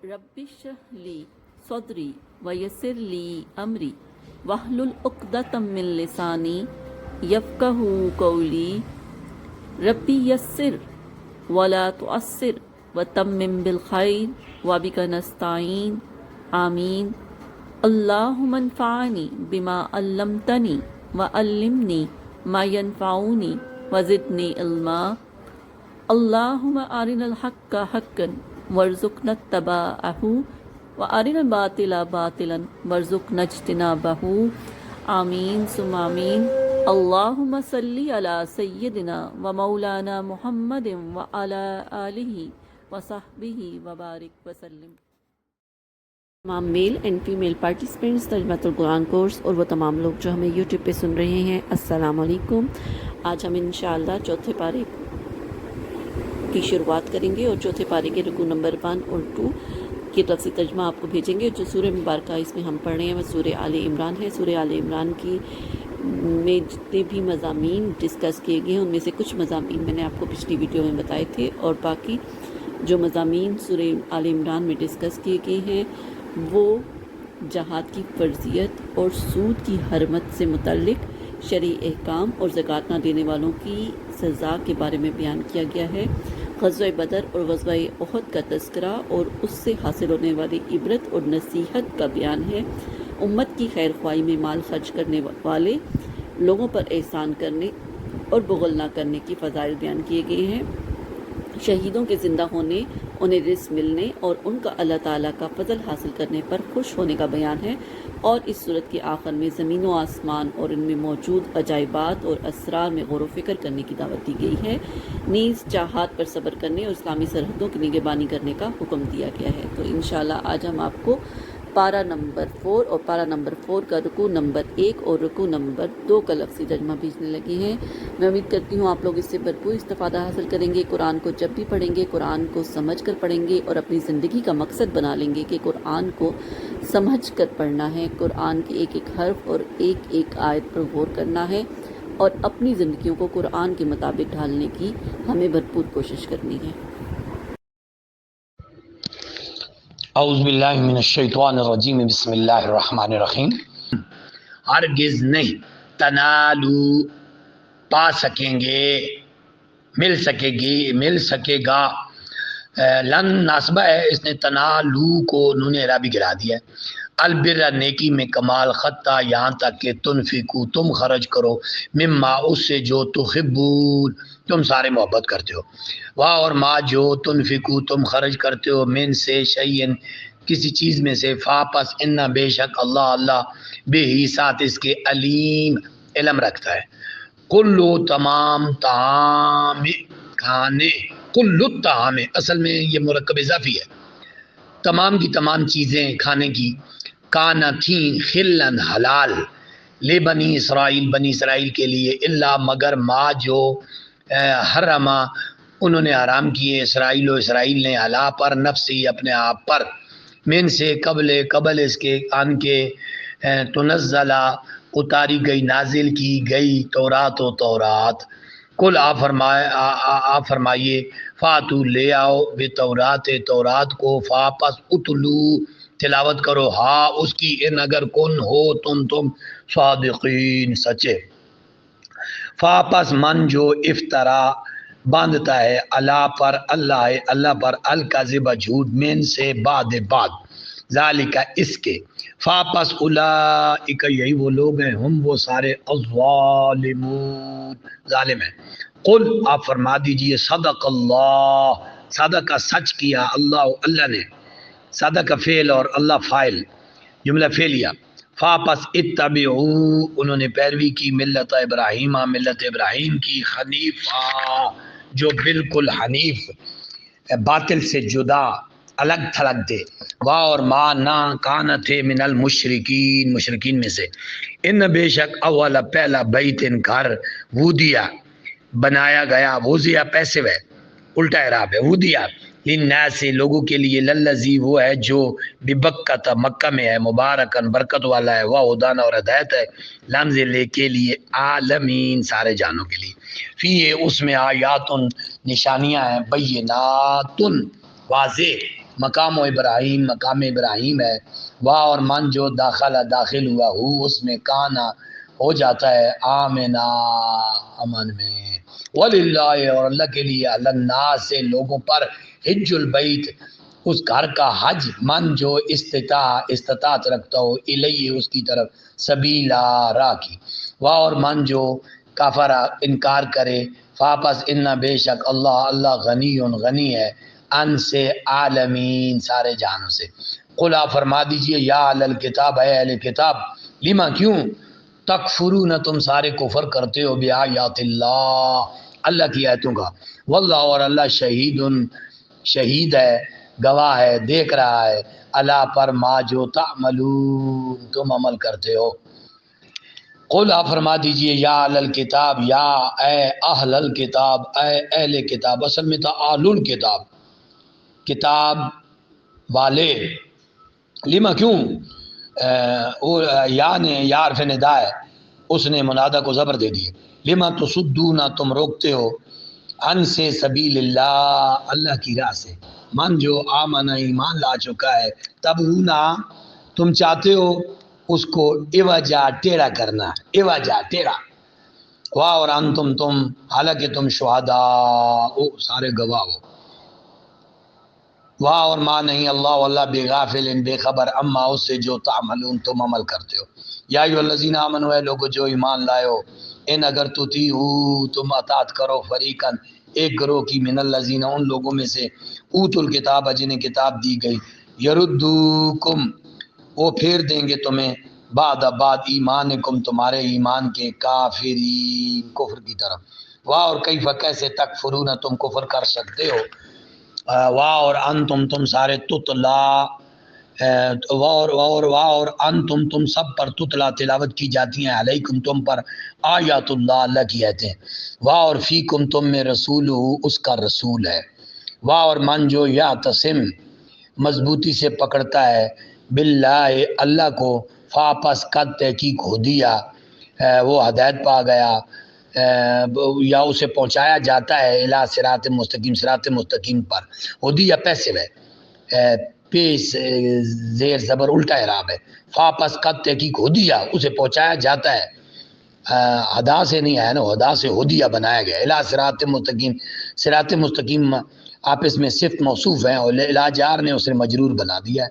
رب اشرح لی صدری ویسر لی امری واحلل عقدۃ من لسانی یفقہوا قولی ربی یسر ولا تعسر وتمم بالخیر وبک نستعین آمین اللہم انفعنی بما علمتنی وعلمنی ما ینفعنی وزدنی علما اللہم ارنا الحق حقا وارزقنا اتباعہ وارنا الباطل باطلا وارزقنا اجتنابہ آمین ثم آمین اللہم صلی علی سیدنا و مولانا محمد وعلی آلہ وصحبہ وبارک وسلم۔ تمام میل اینڈ فیمیل پارٹیسپینٹس ترجمۃ القرآن کورس اور وہ تمام لوگ جو ہمیں یوٹیوب پہ سن رہے ہیں، السلام علیکم۔ آج ہم انشاءاللہ چوتھے پارے کی شروعات کریں گے اور چوتھے پارے کے رکوع نمبر 1 اور 2 کی لفظی ترجمہ آپ کو بھیجیں گے۔ جو سورہ مبارکہ اس میں ہم پڑھ رہے ہیں وہ سورہ آل عمران ہے۔ سورہ آل عمران کی میں جتنے بھی مضامین ڈسکس کیے گئے ہیں ان میں سے کچھ مضامین میں نے آپ کو پچھلی ویڈیو میں بتائے تھے، اور باقی جو مضامین سورہ آل عمران میں ڈسکس کیے گئے ہیں وہ جہاد کی فرضیت اور سود کی حرمت سے متعلق شرعی احکام اور زکوٰۃ نہ دینے والوں کی سزا کے بارے میں بیان کیا گیا ہے۔ غزوہ بدر اور غزوہ احد کا تذکرہ اور اس سے حاصل ہونے والی عبرت اور نصیحت کا بیان ہے۔ امت کی خیر خواہی میں مال خرچ کرنے والے لوگوں پر احسان کرنے اور بغل نہ کرنے کی فضائل بیان کیے گئے ہیں۔ شہیدوں کے زندہ ہونے، انہیں رزق ملنے اور ان کا اللہ تعالیٰ کا فضل حاصل کرنے پر خوش ہونے کا بیان ہے، اور اس صورت کے آخر میں زمین و آسمان اور ان میں موجود عجائبات اور اسرار میں غور و فکر کرنے کی دعوت دی گئی ہے۔ نیز جہاد پر صبر کرنے اور اسلامی سرحدوں کی نگہبانی کرنے کا حکم دیا گیا ہے۔ تو انشاءاللہ آج ہم آپ کو پارہ نمبر 4 اور پارہ نمبر 4 کا رکوع نمبر 1 اور رکوع نمبر 2 کا لفظی ترجمہ بھیجنے لگے ہیں۔ میں امید کرتی ہوں آپ لوگ اس سے بھرپور استفادہ حاصل کریں گے۔ قرآن کو جب بھی پڑھیں گے قرآن کو سمجھ کر پڑھیں گے اور اپنی زندگی کا مقصد بنا لیں گے کہ قرآن کو سمجھ کر پڑھنا ہے، قرآن کے ایک ایک حرف اور ایک ایک آیت پر غور کرنا ہے، اور اپنی زندگیوں کو قرآن کے مطابق ڈھالنے کی ہمیں بھرپور کوشش کرنی ہے۔ اعوذ باللہ من الشیطان الرجیم، بسم اللہ الرحمن الرحیم۔ ہرگز نہیں تنالو پا سکیں گے، مل سکے گا۔ لن ناسبہ ہے، اس نے تنالو کو نون اعرابی گرا دیا ہے۔ البر نیکی میں کمال، خطہ یہاں تک کہ تنفقو تم خرچ کرو، مما اس سے جو تحبون تم سارے محبت کرتے ہو، واہ اور ما جو تنفقو تم خرچ کرتے ہو، من سے شیئن کسی چیز میں سے، فا پس ان بے شک اللہ بے ہی ساتھ اس کے علیم علم رکھتا ہے۔ کلو تمام طعام کھانے، کلو طعام اصل میں یہ مرکب اضافی ہے، تمام کی تمام چیزیں کھانے کی، کانا تھیں خلن حلال، لے بنی اسرائیل کے لیے، اللہ مگر ما جو حرما انہوں نے حرام کیے، اسرائیل نے علا پر نفسی اپنے آپ پر، من سے قبل اس کے ان کے تنزلہ اتاری گئی نازل کی گئی تورات کل آ فرمائیے فاتو لے آؤ بے تورات کو، فا پس اتلو تلاوت کرو، ہاں اس کی ان اگر کن ہو تم صادقین سچے۔ فا پس من جو افطرا باندھتا ہے اللہ پر الکذب جھوٹ، من سے بعد ذالک اس کے، فا پس اولئک یہی وہ لوگ ہیں، ہم وہ سارے الظالمون ظالم ہیں۔ قل آپ فرما دیجئے صدق اللہ، صدق سچ کیا اللہ نے، صدق فعل اور اللہ فاعل، جملہ فعلیہ۔ فا پس اتبعو انہوں نے پیروی کی، ملت ابراہیم کی، حنیفہ جو بالکل حنیف، باطل سے جدا الگ تھلگ تھے، واہ اور ما نہ کان تھے من مشرکین میں سے، ان بے شک اول پہلا بیتن گھر وودیا بنایا گیا، ووزیا پیسے ہے الٹا اعراب ہے، وودیا للناس لوگوں کے لیے، للذی وہ ہے جو ببکۃ مکہ میں ہے، مبارکن برکت والا ہے، وہدان اور ہدایت ہے، لمز لے کے لیے عالمین سارے جانوں کے لیے، فی اس میں آیات نشانیاں ہیں، بینات واضح، مقام ابراہیم ہے، واہ اور من جو داخل ہوا ہو اس میں کانا ہو جاتا ہے آمنا امن میں، وللہ اور اللہ کے لیے علی الناس سے لوگوں پر حج البیت اس گھر کا حج من جو استطاعت رکھتا ہو الیہ اس کی طرف سبیلا راہ کی، واہ اور من جو کافر انکار کرے فاپس ان بے شک اللہ غنی ہے ان سے عالمین سارے جہانوں سے، قل آپ فرما دیجئے یا اہل الکتاب اے اہل کتاب لما کیوں تکفرون تم سارے کفر کرتے ہو بآیات اللہ کی آیتوں کا، واللہ اور اللہ شہید ہے گواہ ہے دیکھ رہا ہے اللہ پر ما جو تعملون تم عمل کرتے ہو، قل آپ فرما دیجئے یا اہل الکتاب یا اے اہل الکتاب اے اہل کتاب، اصل میں تھا اہل الکتاب کتاب والے، لما کیوں یا عرف ندا ہے اس نے منادہ کو زبر دے دیے، لما تصدون تم روکتے ہو ان سے سبیل اللہ کی راہ سے، من جو آمن ایمان لا چکا ہے تب ہونا تم چاہتے ہو اس کو ایوجا ٹیڑھا کرنا، ایوجا ٹیڑھا، واہ اور تم حالانکہ تم شہداء سارے گواہ ہو، واہ اور ماں نہیں اللہ بے غافل بے خبر اما اس سے جو تعملون تم عمل کرتے ہو، یا ایھا الذین آمنوا اے لوگو جو ایمان لائے ہو ان اگر تطیعوا تم اطاعت کرو فریقاً ایک گروہ کی من الذین ان لوگوں میں سے اوتوا الکتاب جنہیں کتاب دی گئی یردوکم وہ پھیر دیں گے تمہیں بعد ایمانکم تمہارے ایمان کے کافرین کفر کی طرف، واہ اور کیف کیسے تکفرون تم کفر کر سکتے ہو، واہ اور تم سارے تتلا واہ اور تم سب پر تتلا تلاوت کی جاتی ہیں علیکم تم پر آیات اللہ کی آیتیں، واہ اور فیکم تم میں رسول اس کا رسول ہے، واہ اور من جو یعتصم مضبوطی سے پکڑتا ہے باللہ اللہ کو فاپس قد تحقیق ہو دیا وہ ہدایت پا گیا یا اسے پہنچایا جاتا ہے الی صراط مستقیم پر، ہدیہ پیسو ہے پیش زیر زبر الٹا اعراب ہے، فاپس قد تحقیق ہدیہ اسے پہنچایا جاتا ہے، ہدا سے نہیں آیا نا ہدا سے ہدیہ بنایا گیا، الی صراط مستقیم آپس میں صفت موصوف ہیں اور الی جار نے اسے مجرور بنا دیا ہے،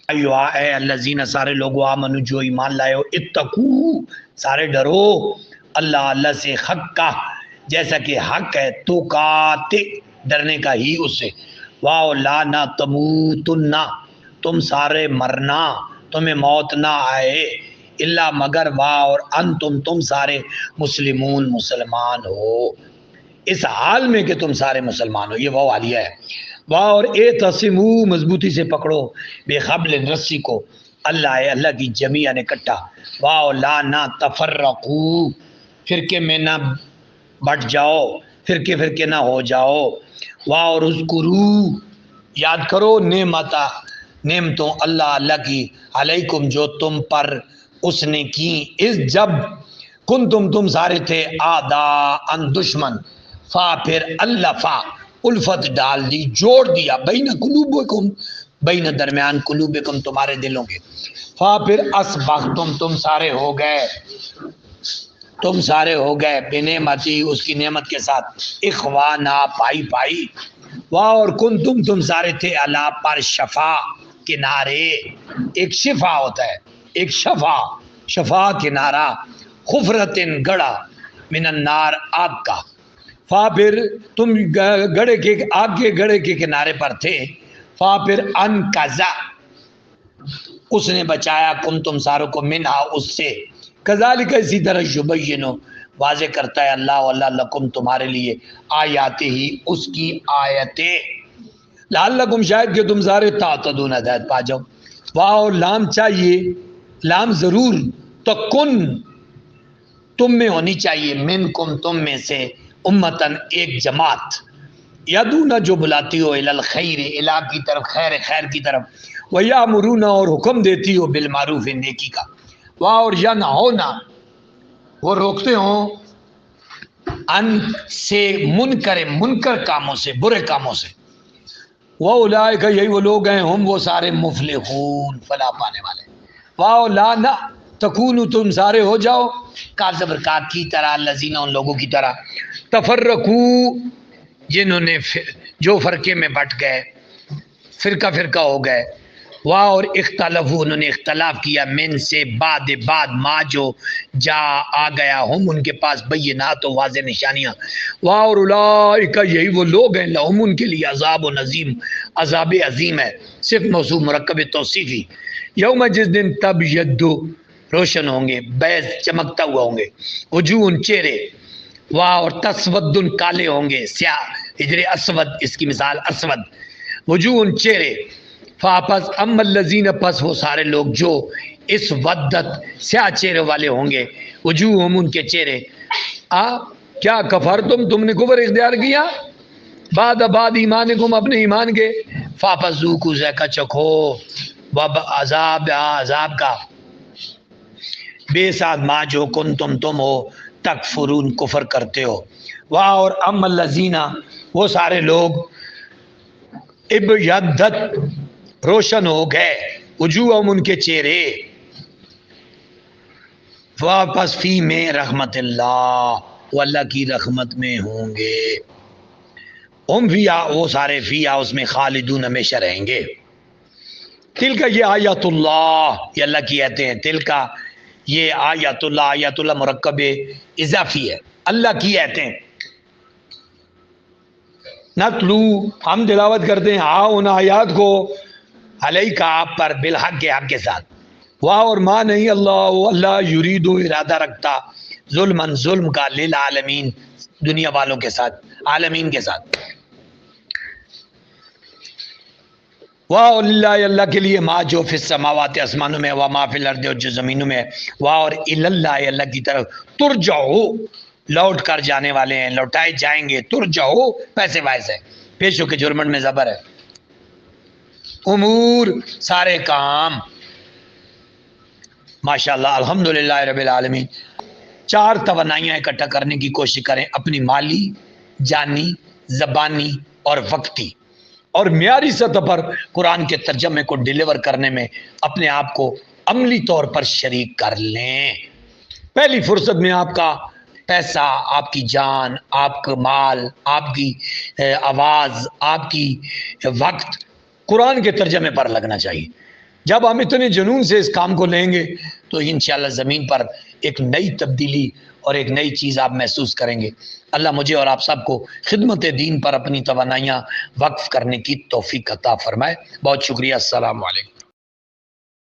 ایوہ اے الذین سارے لوگو آمنو جو ایمان لائے ہو اتقو سارے ڈرو اللہ سے حق کا جیسا کہ حق ہے تو کاتے ڈرنے کا ہی اس سے، واو لا نہ تموتن تم سارے مرنا تمہیں موت نہ آئے الا مگر واہ اور تم سارے مسلمان ہو، اس حال میں کہ تم سارے مسلمان ہو، یہ وہ عالیہ ہے، واہ اور اعتصمو مضبوطی سے پکڑو بے حبل رسی کو اللہ کی جمیعاً اکٹھا، واہ لا نہ تفرقو فرقے میں نہ بٹ جاؤ فرقے نہ ہو جاؤ، واہ اور اذکرو یاد کرو نعمتوں اللہ کی علیکم جو تم پر اس نے کی اس جب تم سارے تھے آداء دشمن فا پھر اللہ الفت ڈال دی جوڑ دیا بین قلوبکم بین درمیان قلوبکم تمہارے دلوں کے، فا پھر اصبحتم تم سارے ہو گئے بنعمتی اس کی نعمت کے ساتھ اخوانا پائی، واہ اور تم سارے تھے اللہ پر شفا کنارے، ایک شفا ہوتا ہے ایک شفا کنارہ خفرت گڑا من النار آگ کا، فا پھر تم آگ کے گڑے کے کنارے پر تھے، فا پھر انقذا اس نے بچایا تم ساروں کو منہا اس سے، کذالک اسی طرح یبین واضح کرتا ہے اللہ لکم تمہارے لیے آیات ہی اس کی آیتیں، لعلکم شاید کہ تم سارے تعتدون ہدایت پا جاؤ، واہ لام چاہیے لام ضرور تو کن تم میں ہونی چاہیے منکم تم میں سے امتن ایک جماعت یدون جو بلاتی ہو الی الخیر الی کی طرف خیر کی طرف ویامرون اور حکم دیتی ہو بالمعروف نیکی کا، واہ اور ینہونا وہ روکتے ہوں ان سے منکر کاموں سے برے کاموں سے، وَأُولَٰئِکَ یہی وہ لوگ ہیں ہم وہ سارے مفلحون فلاح پانے والے. واو لا نہ تکونو تم سارے ہو جاؤ کاف زبر کا کی طرح الذین ان لوگوں کی طرح تفرقو جنہوں نے جو فرقے میں بٹ گئے فرقہ فرقہ ہو گئے. واہ اور اختلف انہوں نے اختلاف کیا من سے بعد ما جو جا آ گیا ہم ان کے پاس بینات و واضح نشانیاں. واہ اور اولئک یہی وہ لوگ ہیں لہم ان کے لیے عذاب و نظیم عذاب عظیم ہے. صرف موصوف مرکب توصیفی. یوم جس دن تب یدو روشن ہوں گے بیض چمکتا ہوا ہوں گے وجوہ چہرے. واہ اور تسود کالے ہوں گے سیاہ ہجر اسود اس کی مثال اسود وجوہ چہرے. فاپس ام الذین پس وہ سارے لوگ جو اس ودت سیاہ چہرے والے ہوں گے وجوہہم ان کے چہرے کیا کفر تم نے کفر اختیار کیا بعد ایمانکم اپنے ایمان کے فاپس ذوقوا ذائقہ چکھو وب عذاب کا بے ساتھ ما جو تم ہو تکفرون کفر کرتے ہو. واہ اور ام الذین وہ سارے لوگ ابیضت روشن ہو گئے وجوہہم ان کے چہرے واپس فی میں رحمت اللہ وہ اللہ کی رحمت میں ہوں گے. ہم فیہا وہ سارے فیہا اس میں خالدون ہمیشہ رہیں گے. تل کا یہ آیات اللہ یہ اللہ کی آیتیں ہیں. تل کا یہ آیات اللہ مرکب اضافی ہے اللہ کی آیتیں. نتلو ہم تلاوت کرتے ہیں ان آیات کو علیکہ آپ پر بالحق کے حق کے ساتھ. واہ اور ماں نہیں اللہ یرید ارادہ رکھتا ظلم کا للعالمین دنیا والوں کے ساتھ عالمین کے ساتھ. واہ اللہ اللہ کے لیے ما جو فی السماوات آسمانوں میں و ما فی الارض اور جو زمینوں میں. واہ اور اللہ اللہ کی طرف ترجعو لوٹ کر جانے والے ہیں لوٹائے جائیں گے. ترجعو پیسے وائز ہے پیشو کے جرمن میں زبر ہے. امور سارے کام ماشاءاللہ الحمدللہ رب العالمین. 4 توانائیاں اکٹھا کرنے کی کوشش کریں اپنی مالی جانی زبانی اور وقتی اور معیاری سطح پر قرآن کے ترجمے کو ڈیلیور کرنے میں اپنے آپ کو عملی طور پر شریک کر لیں. پہلی فرصت میں آپ کا پیسہ آپ کی جان آپ کا مال آپ کی آواز آپ کی وقت قرآن کے ترجمے پر لگنا چاہیے. جب ہم اتنے جنون سے اس کام کو لیں گے تو انشاءاللہ زمین پر ایک نئی تبدیلی اور ایک نئی چیز آپ محسوس کریں گے. اللہ مجھے اور آپ سب کو خدمت دین پر اپنی توانائیاں وقف کرنے کی توفیق عطا فرمائے. بہت شکریہ. السلام علیکم.